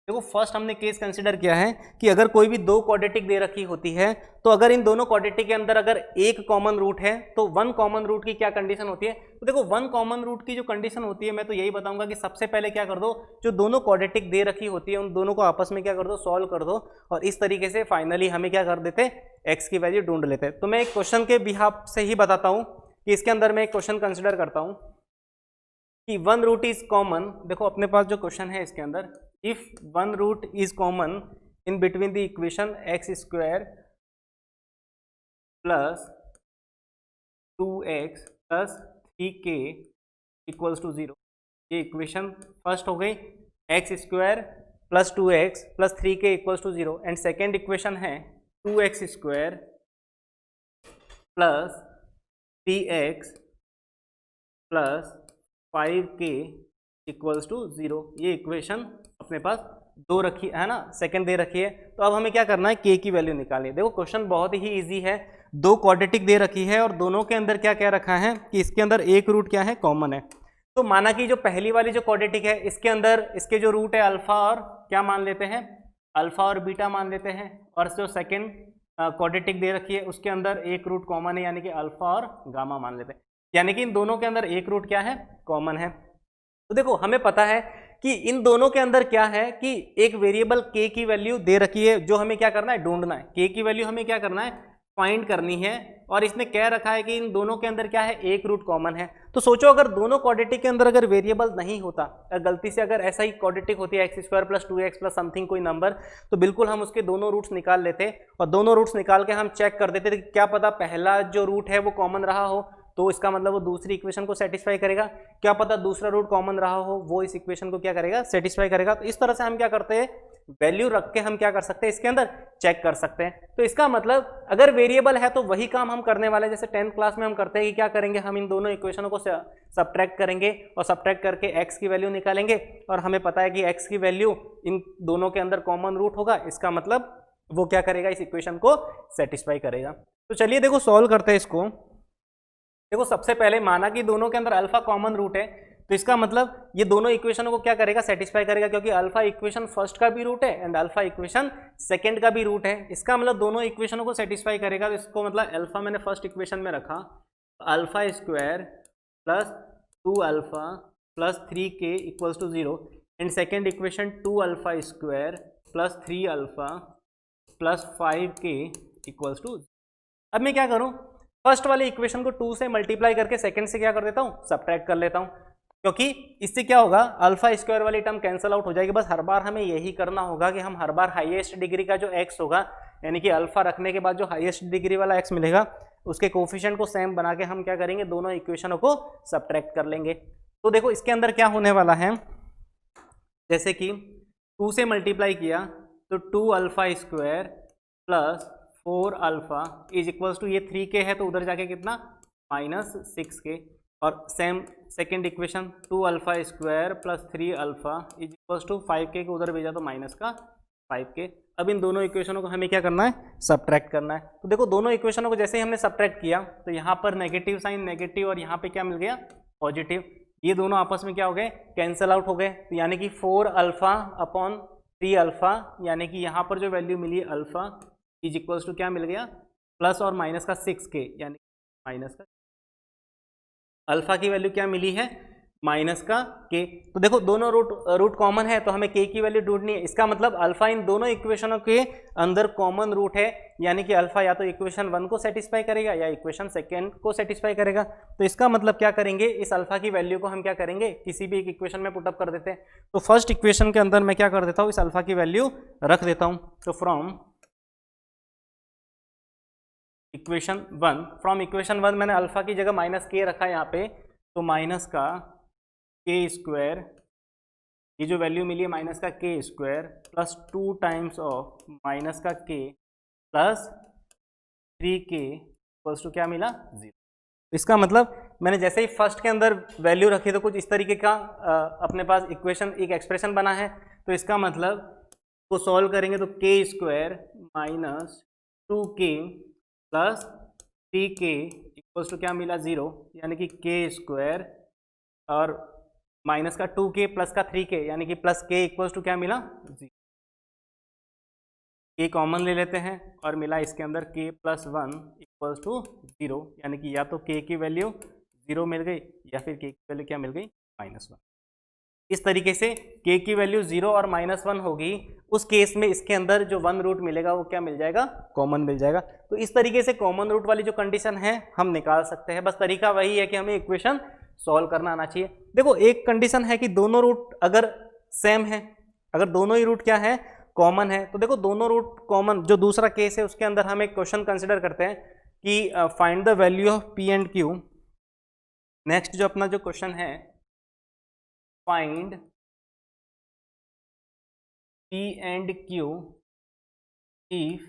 देखो फर्स्ट हमने केस कंसिडर किया है कि अगर कोई भी 2 क्वाड्रेटिक दे रखी होती है तो अगर इन दोनों क्वाड्रेटिक के अंदर अगर एक कॉमन रूट है तो 1 कॉमन रूट की क्या कंडीशन होती है। तो देखो 1 कॉमन रूट की जो कंडीशन होती है मैं तो यही बताऊंगा कि सबसे पहले क्या कर दो, जो दोनों क्वाड्रेटिक दे रखी होती है उन दोनों को आपस में क्या कर दो, सॉल्व कर दो। और इस तरीके से फाइनली हमें क्या कर देते, एक्स की वैल्यू ढूंढ लेते। तो मैं एक क्वेश्चन के बिहाफ से ही बताता हूँ कि इसके अंदर मैं एक क्वेश्चन कंसिडर करता हूँ कि 1 रूट इज कॉमन। देखो अपने पास जो क्वेश्चन है इसके अंदर, if 1 root is common in between the equation x square plus 2x plus 3k equals to 0। ये इक्वेशन फर्स्ट हो गई, x square plus 2x plus 3k equals to 0। And second equation है 2x square plus 3x plus 5k equals to 0। ये equation अपने पास 2 रखी है ना, second दे रखी है। तो अब हमें क्या करना है, k की वैल्यू निकालनी है। देखो क्वेश्चन बहुत ही इजी है, 2 क्वाड्रेटिक दे रखी है और दोनों के अंदर क्या क्या रखा है कि इसके अंदर एक रूट क्या है, कॉमन है। तो माना कि जो पहली वाली जो क्वाड्रेटिक है इसके अंदर इसके जो रूट है अल्फा और क्या मान लेते हैं, अल्फा और बीटा मान लेते हैं। और जो सेकेंड क्वाड्रेटिक दे रखी है उसके अंदर एक रूट कॉमन है यानी कि अल्फा और गामा मान लेते हैं। यानी कि इन दोनों के अंदर एक रूट क्या है, कॉमन है। तो देखो हमें पता है कि इन दोनों के अंदर क्या है कि एक वेरिएबल k की वैल्यू दे रखी है जो हमें क्या करना है, ढूंढना है। k की वैल्यू हमें क्या करना है, फाइंड करनी है। और इसने कह रखा है कि इन दोनों के अंदर क्या है, एक रूट कॉमन है। तो सोचो अगर दोनों क्वाड्रेटिक के अंदर अगर वेरिएबल नहीं होता, गलती से अगर ऐसा ही क्वाड्रेटिक होती है x square plus 2x plus something कोई नंबर, तो बिल्कुल हम उसके दोनों रूट्स निकाल लेते और दोनों रूट्स निकाल के हम चेक कर देते थे कि क्या पता पहला जो रूट है वो कॉमन रहा हो तो इसका मतलब वो दूसरी इक्वेशन को सेटिस्फाई करेगा, क्या पता दूसरा रूट कॉमन रहा हो वो इस इक्वेशन को क्या करेगा, सेटिस्फाई करेगा। तो इस तरह से हम क्या करते हैं, वैल्यू रख के हम क्या कर सकते हैं, इसके अंदर चेक कर सकते हैं। तो इसका मतलब अगर वेरिएबल है तो वही काम हम करने वाले, जैसे 10th क्लास में हम करते हैं कि क्या करेंगे, हम इन दोनों इक्वेशनों को सब्ट्रैक्ट करेंगे और सब्ट्रैक्ट करके x की वैल्यू निकालेंगे। और हमें पता है कि x की वैल्यू इन दोनों के अंदर कॉमन रूट होगा, इसका मतलब वो क्या करेगा, इस इक्वेशन को सेटिस्फाई करेगा। तो चलिए देखो सॉल्व करते हैं इसको। देखो सबसे पहले माना कि दोनों के अंदर अल्फा कॉमन रूट है, तो इसका मतलब ये दोनों इक्वेशनों को क्या करेगा, सेटिस्फाई करेगा, क्योंकि अल्फा इक्वेशन फर्स्ट का भी रूट है एंड अल्फा इक्वेशन सेकंड का भी रूट है। इसका मतलब दोनों इक्वेशनों को सेटिस्फाई करेगा। तो इसको मतलब अल्फा मैंने फर्स्ट इक्वेशन में रखा, alpha square plus 2 alpha plus 3k equals to 0 and second equation 2 alpha square plus 3 alpha plus 5k equals to. अब मैं क्या करूँ, फर्स्ट वाले इक्वेशन को 2 से मल्टीप्लाई करके सेकंड से क्या कर देता हूँ, सब्ट्रैक्ट कर लेता हूँ, क्योंकि इससे क्या होगा, अल्फा स्क्वायर वाली टर्म कैंसिल आउट हो जाएगी। बस हर बार हमें यही करना होगा कि हम हर बार हाईएस्ट डिग्री का जो x होगा, यानी कि अल्फा रखने के बाद जो हाईएस्ट डिग्री वाला x मिलेगा उसके कोफिशिएंट को सेम बना के हम क्या करेंगे, दोनों इक्वेशनों को सब्ट्रैक्ट कर लेंगे। तो देखो इसके अंदर क्या होने वाला है, जैसे कि 2 से मल्टीप्लाई किया तो 2 alpha square plus 4 alpha is equals to, ये 3k है तो उधर जाके कितना, -6k। और same second equation 2 alpha square plus 3 alpha is equals to 5k को उधर भेजा तो माइनस का 5k। अब इन दोनों इक्वेशनों को हमें क्या करना है, सब्ट्रैक्ट करना है। तो देखो दोनों इक्वेशनों को जैसे ही हमने सब्ट्रैक्ट किया तो यहाँ पर नेगेटिव साइन नेगेटिव और यहाँ पे क्या मिल गया, पॉजिटिव। ये दोनों आपस में क्या हो गए, कैंसल आउट हो गए, तो यानी कि 4 अल्फा अपॉन 3 अल्फा, यानी कि यहाँ पर जो वैल्यू मिली अल्फा इज इक्वल्स टू क्या मिल गया, प्लस और माइनस का 6k, यानी माइनस का अल्फा की वैल्यू क्या मिली है, माइनस का k। तो देखो दोनों रूट कॉमन है, तो हमें k की वैल्यू ढूंढनी है। इसका मतलब अल्फा इन दोनों इक्वेशनों के अंदर कॉमन रूट है, यानी कि अल्फा या तो इक्वेशन 1 को सेटिस्फाई करेगा या इक्वेशन सेकेंड को सेटिस्फाई करेगा। तो इसका मतलब क्या करेंगे, इस अल्फा की वैल्यू को हम क्या करेंगे, किसी भी एक इक्वेशन में पुटअप कर देते हैं। तो फर्स्ट इक्वेशन के अंदर मैं क्या कर देता हूँ, इस अल्फा की वैल्यू रख देता हूँ। तो फ्रॉम इक्वेशन 1 मैंने अल्फा की जगह माइनस के रखा है यहाँ पे, तो माइनस का के स्क्वायर, ये जो वैल्यू मिली है माइनस का के square plus 2 times of minus का के प्लस 3k इक्वल्स टू क्या मिला, 0। इसका मतलब मैंने जैसे ही फर्स्ट के अंदर वैल्यू रखी तो कुछ इस तरीके का अपने पास इक्वेशन, एक एक्सप्रेशन बना है। तो इसका मतलब को सॉल्व करेंगे तो k square minus 2k plus 3k equals to क्या मिला, 0, यानी कि के स्क्वायर और माइनस का 2k प्लस का 3k, यानी कि प्लस k इक्वल्स टू क्या मिला, 0। k कॉमन ले लेते हैं और मिला इसके अंदर k प्लस 1 इक्वल्स टू 0, यानी कि या तो k की वैल्यू 0 मिल गई या फिर k की वैल्यू क्या मिल गई, -1। इस तरीके से k की वैल्यू 0 और -1 होगी, उस केस में इसके अंदर जो 1 रूट मिलेगा वो क्या मिल जाएगा, कॉमन मिल जाएगा। तो इस तरीके से कॉमन रूट वाली जो कंडीशन है हम निकाल सकते हैं। बस तरीका वही है कि हमें इक्वेशन सॉल्व करना आना चाहिए। देखो एक कंडीशन है कि दोनों रूट अगर सेम है, अगर दोनों ही रूट क्या है, कॉमन है, तो देखो दोनों रूट कॉमन, जो दूसरा केस है उसके अंदर हम एक क्वेश्चन कंसिडर करते हैं कि find the value of p and q. Next जो अपना जो क्वेश्चन है, find p and q if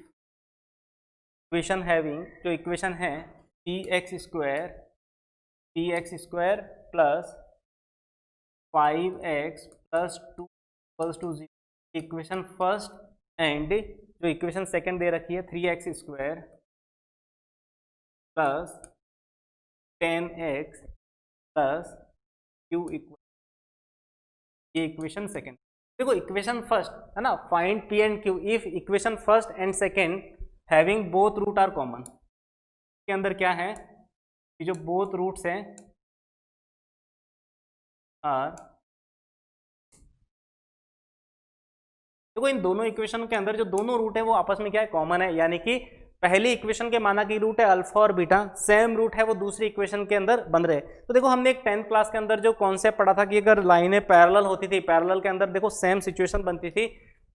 equation having, जो इक्वेशन है p x square plus 5x plus 2 equals to 0, equation first and जो इक्वेशन सेकंड दे रखी है 3x square plus 10x plus q equal, ये इक्वेशन सेकंड। देखो equation first है ना, find p and q if equation first and second having both root are common. के अंदर क्या है कि जो बोथ रूट्स हैं आर, देखो इन दोनों इक्वेशन के अंदर जो दोनों रूट है वो आपस में क्या है, कॉमन है। यानी कि पहली इक्वेशन के माना कि रूट है अल्फा और बीटा, सेम रूट है वो दूसरी इक्वेशन के अंदर बन रहे। तो देखो हमने एक 10th क्लास के अंदर जो कॉन्सेप्ट पढ़ा था कि अगर लाइनें पैरेलल होती थी, पैरेलल के अंदर देखो सेम सिचुएशन बनती थी।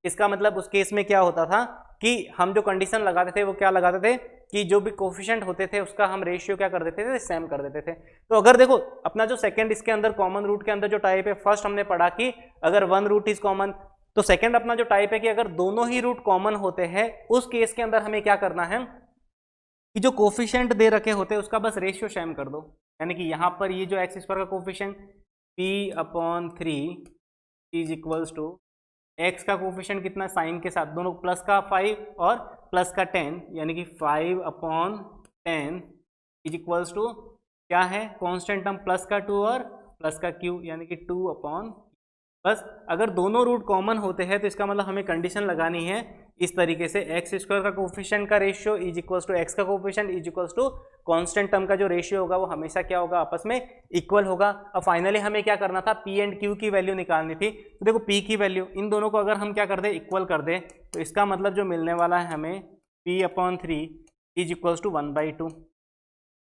इसका मतलब उस केस में क्या होता था कि हम जो कंडीशन लगाते थे वो क्या लगाते थे कि जो भी कोफिशिएंट होते थे उसका हम रेशियो क्या कर देते थे, सेम कर देते थे। तो अगर देखो अपना जो सेकंड इसके अंदर कॉमन रूट के अंदर जो टाइप है, फर्स्ट हमने पढ़ा कि अगर 1 रूट इज कॉमन, तो सेकंड अपना जो टाइप है कि अगर दोनों ही रूट कॉमन होते हैं उस केस के अंदर हमें क्या करना है कि जो कोफिशिएंट दे रखे होते हैं उसका बस रेशियो सेम कर दो। यानी कि यहाँ पर ये जो एक्स स्क्वायर का coefficient p/3 is equals to x का कोफिशिएंट कितना, साइन के साथ दोनों प्लस का 5 और प्लस का 10, यानी कि 5/10 इज इक्वल्स टू क्या है, कांस्टेंट टर्म प्लस का 2 और प्लस का q, यानी कि 2/, बस अगर दोनों रूट कॉमन होते हैं तो इसका मतलब हमें कंडीशन लगानी है इस तरीके से, एक्स स्क्वायर का कोफिशिएंट का ratio is equals to x का coefficient is equals to constant term का जो रेशियो होगा वो हमेशा क्या होगा, आपस में इक्वल होगा। अब फाइनली हमें क्या करना था, पी एंड क्यू की वैल्यू निकालनी थी। तो देखो पी की वैल्यू इन दोनों को अगर हम क्या कर दें, इक्वल कर दें, तो इसका मतलब जो मिलने वाला है हमें p/3 इज इक्वल्स टू 1/2।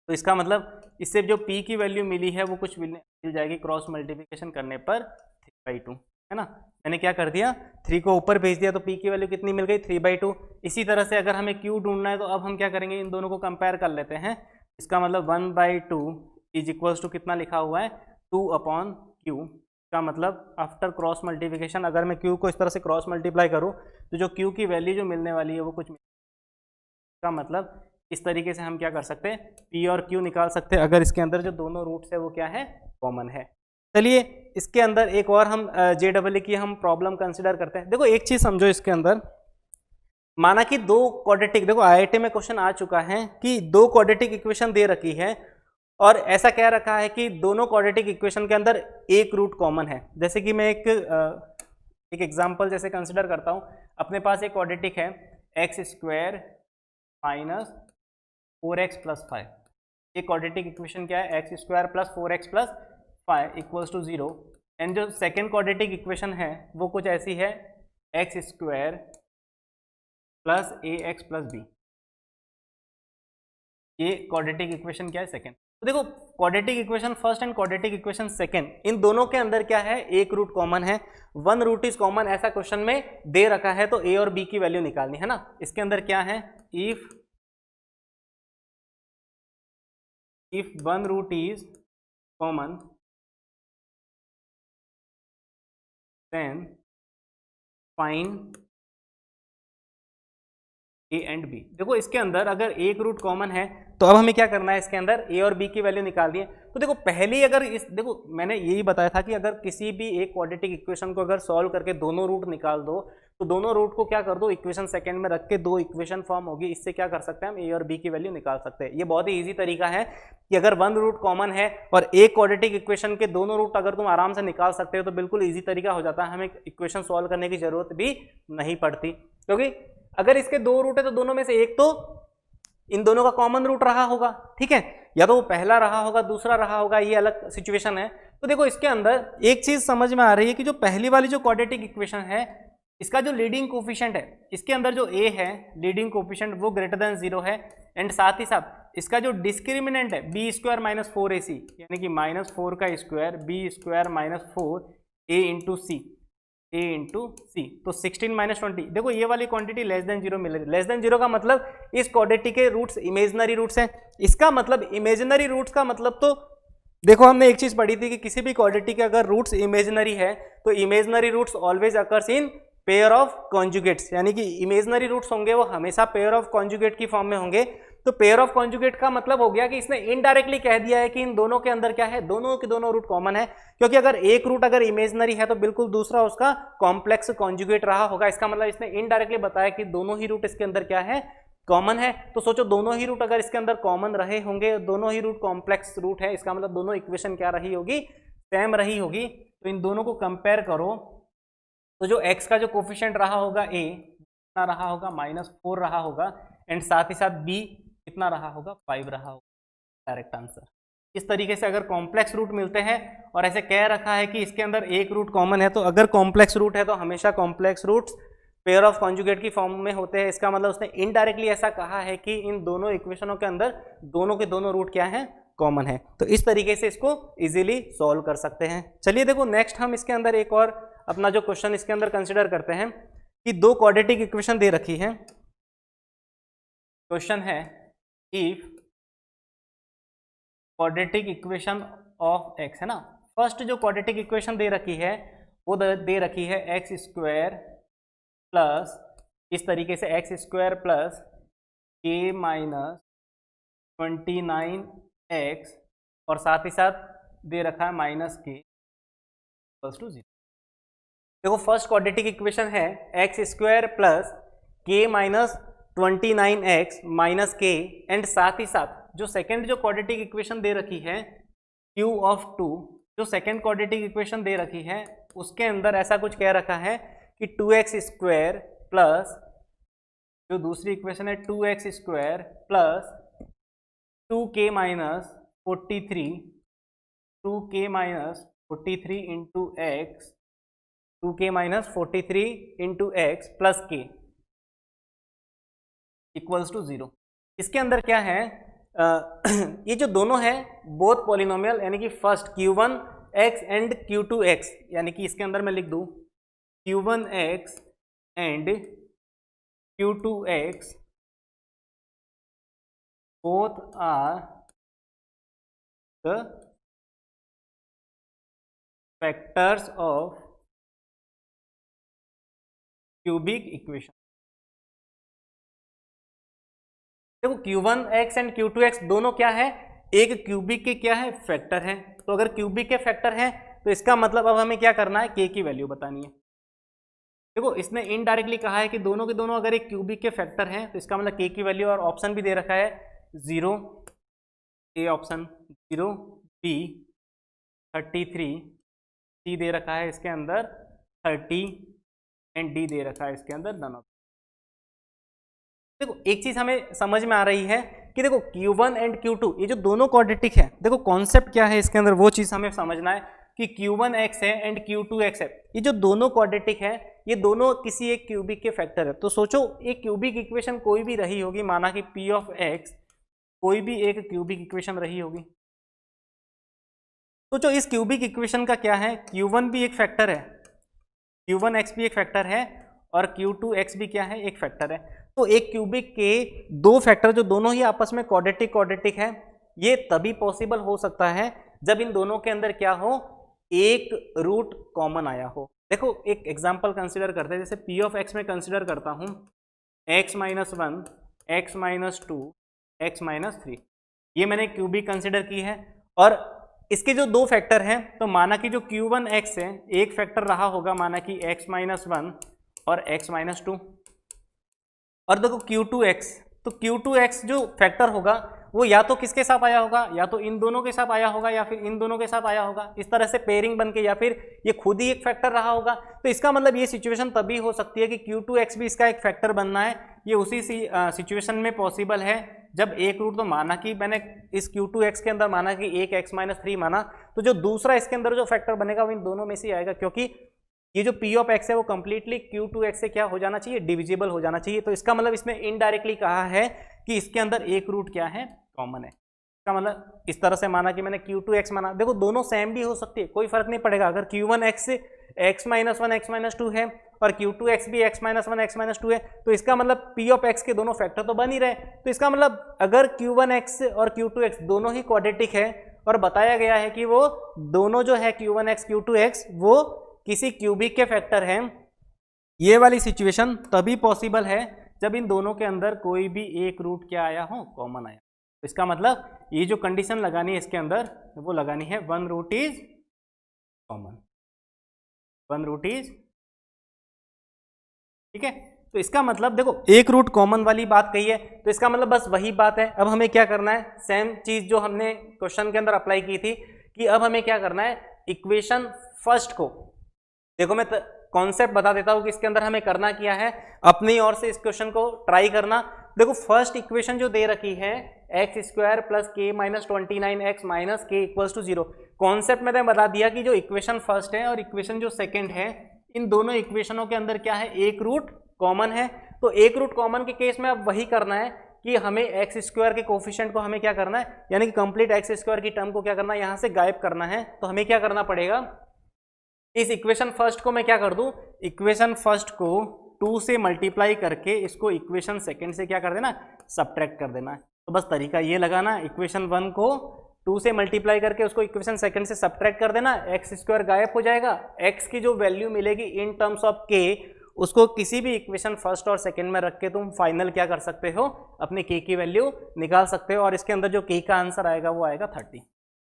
तो इसका मतलब इससे जो p की वैल्यू मिली है वो कुछ मिल जाएगी क्रॉस मल्टीप्लिकेशन करने पर 3/2, है ना। मैंने क्या कर दिया, 3 को ऊपर भेज दिया तो p की वैल्यू कितनी मिल गई, 3/2। इसी तरह से अगर हमें q ढूंढना है तो अब हम क्या करेंगे, इन दोनों को कंपेयर कर लेते हैं। इसका मतलब 1/2 इज इक्वल्स टू कितना लिखा हुआ है, 2/q। का मतलब आफ्टर क्रॉस मल्टीप्लिकेशन अगर मैं q को इस तरह से क्रॉस मल्टीप्लाई करूँ तो जो q की वैल्यू जो मिलने वाली है वो कुछ, का मतलब इस तरीके से हम क्या कर सकते हैं, p और q निकाल सकते हैं अगर इसके अंदर जो दोनों रूट्स है वो क्या है, कॉमन है। चलिए इसके अंदर एक और हम JEE की हम प्रॉब्लम कंसिडर करते हैं। देखो एक चीज समझो, इसके अंदर माना कि दो क्वाड्रेटिक, देखो IIT में क्वेश्चन आ चुका है कि दो क्वाड्रेटिक इक्वेशन दे रखी है और ऐसा कह रखा है कि दोनों क्वाड्रेटिक इक्वेशन के अंदर एक रूट कॉमन है। जैसे कि मैं एक एग्जांपल जैसे कंसिडर करता हूँ, अपने पास एक क्वाड्रेटिक है x square minus 4x plus 5। ये क्वाड्रेटिक इक्वेशन क्या है, x square plus 4x plus 5 equals to 0। And जो सेकेंड क्वाड्रेटिक इक्वेशन है वो कुछ ऐसी है, x square plus ax plus b। ये क्वाड्रेटिक इक्वेशन क्या है, सेकेंड। तो देखो quadratic equation first and quadratic equation second, इन दोनों के अंदर क्या है, एक रूट कॉमन है, वन रूट इज कॉमन। ऐसा क्वेश्चन में दे रखा है तो ए और बी की वैल्यू निकालनी है ना। इसके अंदर क्या है, if one root is common then find a and b. देखो इसके अंदर अगर एक रूट कॉमन है तो अब हमें क्या करना है, इसके अंदर ए और बी की वैल्यू निकालनी है। तो देखो पहली अगर देखो मैंने यही बताया था कि अगर किसी भी एक क्वाड्रेटिक इक्वेशन को अगर सॉल्व करके दोनों रूट निकाल दो तो दोनों रूट को क्या कर दो, इक्वेशन सेकंड में रख के दो इक्वेशन फॉर्म होगी। इससे क्या कर सकते हैं हम, ए और बी की वैल्यू निकाल सकते हैं। ये बहुत ही ईजी तरीका है कि अगर वन रूट कॉमन है और एक क्वाड्रेटिक इक्वेशन के दोनों रूट अगर तुम आराम से निकाल सकते हो तो बिल्कुल ईजी तरीका हो जाता है, हमें इक्वेशन सॉल्व करने की जरूरत भी नहीं पड़ती। क्योंकि अगर इसके दो रूट है तो दोनों में से एक तो इन दोनों का कॉमन रूट रहा होगा, ठीक है, या तो वो पहला रहा होगा दूसरा रहा होगा, ये अलग सिचुएशन है। तो देखो इसके अंदर एक चीज समझ में आ रही है कि जो पहली वाली जो क्वाड्रेटिक इक्वेशन है इसका जो लीडिंग कोफिशिएंट है, इसके अंदर जो a है लीडिंग कोफिशिएंट वो ग्रेटर देन 0 है। एंड साथ ही साथ इसका जो डिस्क्रिमिनेंट है बी स्क्वायर माइनस 4ac, यानी कि -4 का square B square minus 4a into C, a into C, तो 16 माइनस 20। देखो ये वाली क्वांटिटी लेस देन 0 मिलेगी। लेस देन 0 का मतलब इस क्वाड्रेटिक के रूट्स इमेजिनरी रूट्स हैं। इसका मतलब इमेजिनरी रूट्स का मतलब तो देखो हमने एक चीज पढ़ी थी कि किसी भी क्वाड्रेटिक के अगर रूट्स इमेजिनरी है तो imaginary roots always occurs in pair of conjugates, यानी कि इमेजिनरी रूट्स होंगे वो हमेशा पेयर ऑफ कॉन्जुगेट की फॉर्म में होंगे। तो पेयर ऑफ कॉन्जुगेट का मतलब हो गया कि इसने इनडायरेक्टली कह दिया है कि इन दोनों के अंदर क्या है, दोनों के दोनों रूट कॉमन है। क्योंकि अगर एक रूट अगर इमेजिनरी है तो बिल्कुल दूसरा उसका कॉम्प्लेक्स कॉन्जुगेट रहा होगा। इसका मतलब इसने इनडायरेक्टली बताया कि दोनों ही रूट इसके अंदर क्या है, कॉमन है। तो सोचो दोनों ही रूट अगर इसके अंदर कॉमन रहे होंगे, दोनों ही रूट कॉम्प्लेक्स रूट है, इसका मतलब दोनों इक्वेशन क्या रही होगी, सेम रही होगी। तो इन दोनों को कंपेयर करो तो जो x का जो कोफिशिएंट रहा होगा a कितना रहा होगा, -4 रहा होगा। एंड साथ ही साथ b कितना रहा होगा, 5 रहा होगा। Direct answer. इस तरीके से अगर कॉम्प्लेक्स रूट मिलते हैं और ऐसे कह रखा है कि इसके अंदर एक रूट कॉमन है, तो अगर कॉम्प्लेक्स रूट है तो हमेशा complex roots pair of conjugate की फॉर्म में होते हैं। इसका मतलब उसने इनडायरेक्टली ऐसा कहा है कि इन दोनों इक्वेशनों के अंदर दोनों के दोनों रूट क्या है, कॉमन है। तो इस तरीके से इसको इजीली सॉल्व कर सकते हैं। चलिए देखो नेक्स्ट हम इसके अंदर एक और अपना जो क्वेश्चन इसके अंदर कंसिडर करते हैं कि दो क्वाड्रेटिक इक्वेशन दे रखी है। क्वेश्चन है if quadratic equation of x, है ना। फर्स्ट जो क्वाड्रेटिक इक्वेशन दे रखी है वो दे रखी है एक्स स्क्वायर प्लस, इस तरीके से X square plus k minus 29x और साथ ही साथ दे रखा है माइनस के इक्वल्स टू 0। देखो फर्स्ट क्वाड्रेटिक इक्वेशन है x square plus k minus 29x minus k, and साथ ही साथ जो सेकेंड जो क्वाड्रेटिक इक्वेशन दे रखी है q ऑफ 2, जो सेकेंड क्वाड्रेटिक इक्वेशन दे रखी है उसके अंदर ऐसा कुछ कह रखा है कि 2x स्क्वायर प्लस जो दूसरी इक्वेशन है 2x square plus 2k minus 43, 2k minus 43 into x, 2k minus 43 into x plus के इक्वल्स टू 0। इसके अंदर क्या है, ये जो दोनों है बोथ पॉलिनोमियल, यानी कि फर्स्ट q1x एंड q2x, यानी कि इसके अंदर मैं लिख दूं q1x and q2x both are the factors of cubic equation। देखो q1x एंड q2x दोनों क्या है, एक क्यूबिक के क्या है, फैक्टर है। तो अगर क्यूबिक के फैक्टर है तो इसका मतलब अब हमें क्या करना है, k की वैल्यू बतानी है। देखो इसने इनडायरेक्टली कहा है कि दोनों के दोनों अगर एक क्यूबिक के फैक्टर हैं तो इसका मतलब k की वैल्यू, और ऑप्शन भी दे रखा है 0, ए ऑप्शन 0, बी 33, सी दे रखा है इसके अंदर 30 एंड डी दे रखा है इसके अंदर नन ऑफ। देखो एक चीज हमें समझ में आ रही है कि देखो Q1 एंड Q2 ये जो दोनों क्वाड्रेटिक है, देखो कॉन्सेप्ट क्या है इसके अंदर वो चीज हमें समझना है कि Q1x है एंड Q2x है। ये जो दोनों क्वाड्रेटिक है ये दोनों किसी एक क्यूबिक के फैक्टर है। तो सोचो एक क्यूबिक इक्वेशन कोई भी रही होगी, माना कि P ऑफ x कोई भी एक क्यूबिक इक्वेशन रही होगी। तो जो इस क्यूबिक इक्वेशन का क्या है, Q1 भी एक फैक्टर है, Q1x भी एक फैक्टर है और Q2x भी क्या है, एक फैक्टर है। तो एक क्यूबिक के दो फैक्टर जो दोनों ही आपस में क्वाड्रेटिक है, ये तभी पॉसिबल हो सकता है जब इन दोनों के अंदर क्या हो, एक रूट कॉमन आया हो। देखो एक एग्जांपल कंसीडर करते हैं, जैसे P ऑफ x में कंसीडर करता हूं x minus 1, x minus 2, x minus 3, ये मैंने क्यूबिक कंसीडर की है। और इसके जो दो फैक्टर हैं, तो माना कि जो Q1x है एक फैक्टर रहा होगा, माना कि x माइनस 1 और x माइनस 2। और देखो Q2x, तो Q2x जो फैक्टर होगा वो या तो किसके साथ आया होगा, या तो इन दोनों के साथ आया होगा या फिर इन दोनों के साथ आया होगा, इस तरह से पेयरिंग बन के, या फिर ये खुद ही एक फैक्टर रहा होगा। तो इसका मतलब ये सिचुएशन तभी हो सकती है कि Q2x भी इसका एक फैक्टर बनना है। ये उसी सिचुएशन में पॉसिबल है जब एक रूट, तो माना कि मैंने इस Q2x के अंदर माना कि एक x माइनस 3 माना, तो जो दूसरा इसके अंदर जो फैक्टर बनेगा वो इन दोनों में से आएगा, क्योंकि ये जो P ऑफ x है वो कंप्लीटली Q2x से क्या हो जाना चाहिए, डिविजिबल हो जाना चाहिए। तो इसका मतलब इसमें इनडायरेक्टली कहा है कि इसके अंदर एक रूट क्या है, कॉमन है। इसका मतलब इस तरह से माना कि मैंने Q2x माना, देखो दोनों सेम भी हो सकती है, कोई फर्क नहीं पड़ेगा। अगर Q1x से x माइनस 1 x माइनस 2 है और Q2x भी x माइनस 1 x माइनस 2 है, तो इसका मतलब P ऑफ x के दोनों फैक्टर तो बन ही रहे। तो इसका मतलब अगर Q1x और Q2x दोनों ही क्वाड्रेटिक है और बताया गया है कि वो दोनों जो है Q1x Q2x वो किसी क्यूबिक के फैक्टर हैं, ये वाली सिचुएशन तभी पॉसिबल है जब इन दोनों के अंदर कोई भी एक रूट क्या आया हो, कॉमन आया। तो इसका मतलब ये जो कंडीशन लगानी है इसके अंदर वो लगानी है one root is common, one root is, ठीक है। तो इसका मतलब देखो एक रूट कॉमन वाली बात कही है, तो इसका मतलब बस वही बात है। अब हमें क्या करना है, सेम चीज जो हमने क्वेश्चन के अंदर अप्लाई की थी, कि अब हमें क्या करना है, इक्वेशन फर्स्ट को, देखो मैं कॉन्सेप्ट बता देता हूं कि इसके अंदर हमें करना क्या है, अपनी ओर से इस क्वेश्चन को ट्राई करना। देखो फर्स्ट इक्वेशन जो दे रखी है x square plus k minus 29x minus के इक्वल्स टू 0, कॉन्सेप्ट मैंने बता दिया कि जो इक्वेशन फर्स्ट है और इक्वेशन जो सेकंड है, इन दोनों इक्वेशनों के अंदर क्या है, एक रूट कॉमन है। तो एक रूट कॉमन के केस में अब वही करना है कि हमें एक्स स्क्वायर के कोफिशिएंट को हमें क्या करना है, यानी कि कंप्लीट एक्स स्क्वायर की टर्म को क्या करना है, यहां से गायब करना है। तो हमें क्या करना पड़ेगा, इस इक्वेशन फर्स्ट को मैं क्या कर दूं, इक्वेशन फर्स्ट को 2 से मल्टीप्लाई करके इसको इक्वेशन सेकंड से क्या कर देना, सब्ट्रैक्ट कर देना है। तो बस तरीका ये लगाना, इक्वेशन 1 को 2 से मल्टीप्लाई करके उसको इक्वेशन सेकंड से सब्ट्रैक्ट कर देना, एक्स स्क्वायर गायब हो जाएगा, एक्स की जो वैल्यू मिलेगी इन टर्म्स ऑफ के, उसको किसी भी इक्वेशन फर्स्ट और सेकंड में रख के तुम फाइनल क्या कर सकते हो, अपने के की वैल्यू निकाल सकते हो। और इसके अंदर जो के का आंसर आएगा वो आएगा 30।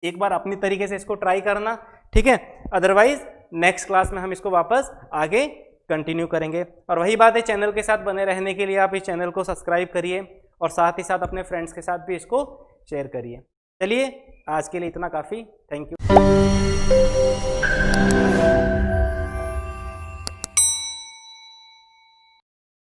एक बार अपनी तरीके से इसको ट्राई करना, ठीक है। अदरवाइज नेक्स्ट क्लास में हम इसको वापस आगे कंटिन्यू करेंगे। और वही बात है, चैनल के साथ बने रहने के लिए आप इस चैनल को सब्सक्राइब करिए और साथ ही साथ अपने फ्रेंड्स के साथ भी इसको शेयर करिए। चलिए आज के लिए इतना काफ़ी, थैंक यू।